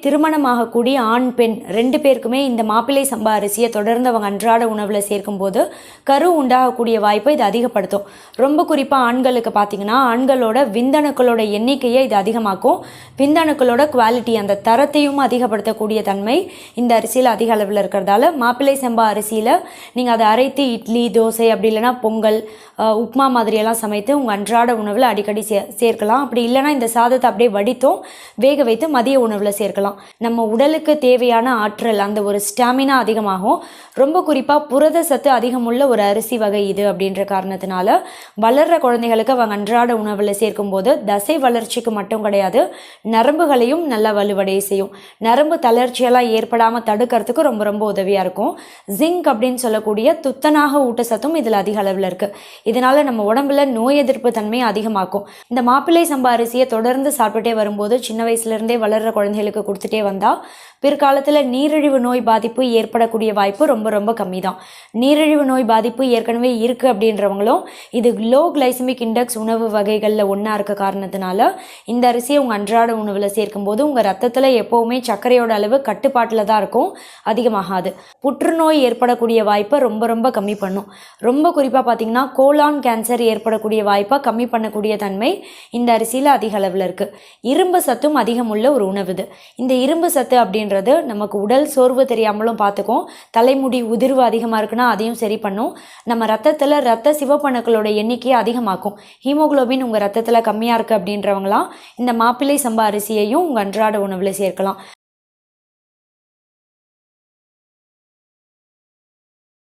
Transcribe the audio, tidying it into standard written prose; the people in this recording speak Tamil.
திருமணமாகக்கூடிய ஆண் பெண் 2 பேருக்குமே இந்த மாப்பிள்ளை சம்பா அரிசியை தொடர்ந்து அவங்க அன்றாட உணவில் சேர்க்கும்போது கரு உண்டாகக்கூடிய வாய்ப்பை இது அதிகப்படுத்தும். ரொம்ப குறிப்பாக ஆண்களுக்கு பார்த்திங்கன்னா ஆண்களோட விந்தணுக்களோட எண்ணிக்கையை இது அதிகமாக்கும். விந்தணுக்களோட குவாலிட்டி அந்த தரத்தையும் அதிகப்படுத்தக்கூடிய தன்மை இந்த அரிசியில் அதிக அளவில் இருக்கிறதால மாப்பிள்ளை சம்பா அரிசியில் நீங்கள் அதை அரைத்து இட்லி, தோசை, அப்படி இல்லைனா பொங்கல், உப்மா மாதிரியெல்லாம் சமைத்து உங்கள் அன்றாட உணவில் அடிக்கடி சேர்க்கலாம். அப்படி இல்லைனா இந்த சாதத்தை அப்படியே வடித்தும் வேக வைத்து மதிய உணவில் சேர்க்கலாம். நம்ம உடலுக்கு தேவையான ஆற்றல், அந்த ஒரு ஸ்டாமினா அதிகமாகும். ரொம்ப குறிப்பாக புரத சத்து அதிகமுள்ள ஒரு அரிசி வகை இது அப்படின்ற காரணத்தினால வளர்கிற குழந்தைகளுக்கு அவங்க அன்றாட உணவில் சேர்க்கும்போது தசை வளர்ச்சிக்கு மட்டும் கிடையாது, நரம்புகளையும் நல்லா வலுவடைய செய்யும். நரம்பு தளர்ச்சியெல்லாம் ஏற்படாமல் தடுக்கிறதுக்கு ரொம்ப ரொம்ப உதவியாக இருக்கும். ஜிங்க் அப்படின்னு சொல்லக்கூடிய துத்தநாக ஊட்டச்சத்தும் இதில் அதிக அளவில் இருக்குது. இதனால் நம்ம உடம்புல நோய் எதிர்ப்பு தன்மையை அதிகமாக்கும். இந்த மாப்பிள்ளை சம்பா அரிசியை தொடர்ந்து சாப்பிட்டுட்டே வரும்போது சின்ன வயசுலேருந்தே வளர்கிற குழந்தைகளுக்கு கொடுத்துட்டே வந்தால் பிற்காலத்தில் நீரிழிவு நோய் பாதிப்பு ஏற்படக்கூடிய வாய்ப்பு ரொம்ப ரொம்ப கம்மி தான். நீரிழிவு நோய் பாதிப்பு ஏற்கனவே இருக்குது அப்படின்றவங்களும் இது லோ கிளைசமிக் இண்டெக்ஸ் உணவு வகைகளில் ஒன்றா இருக்க காரணத்தினால இந்த அரிசியை உங்கள் அன்றாட உணவில் சேர்க்கும்போது உங்கள் ரத்தத்தில் எப்போவுமே சர்க்கரையோட அளவு கட்டுப்பாட்டில் தான் இருக்கும், அதிகமாகாது. புற்றுநோய் ஏற்படக்கூடிய வாய்ப்பை ரொம்ப ரொம்ப கம்மி பண்ணும். ரொம்ப குறிப்பாக பார்த்திங்கன்னா கோலான் கேன்சர் ஏற்படக்கூடிய வாய்ப்பை கம்மி பண்ணக்கூடிய தன்மை இந்த அரிசியில் அதிக அளவில் இருக்குது. இரும்பு சத்தும் அதிகம் உள்ள ஒரு உணவு இது. இந்த இரும்பு சத்து அப்படின்றது நமக்கு உடல் சோர்வு தெரியாமலும் பார்த்துக்கும். தலைமுடி உதிர்வு அதிகமாக இருக்குன்னா அதையும் சரி பண்ணும். நம்ம ரத்தத்தில் ரத்த சிவப்பணுக்களோட எண்ணிக்கையை அதிகமாக்கும். ஹீமோகுளோபின் உங்கள் ரத்தத்தில் கம்மியாக இருக்குது அப்படின்றவங்களாம் இந்த மாப்பிள்ளை சம்பா அரிசியையும் உங்கள் அன்றாட உணவில் சேர்க்கலாம்.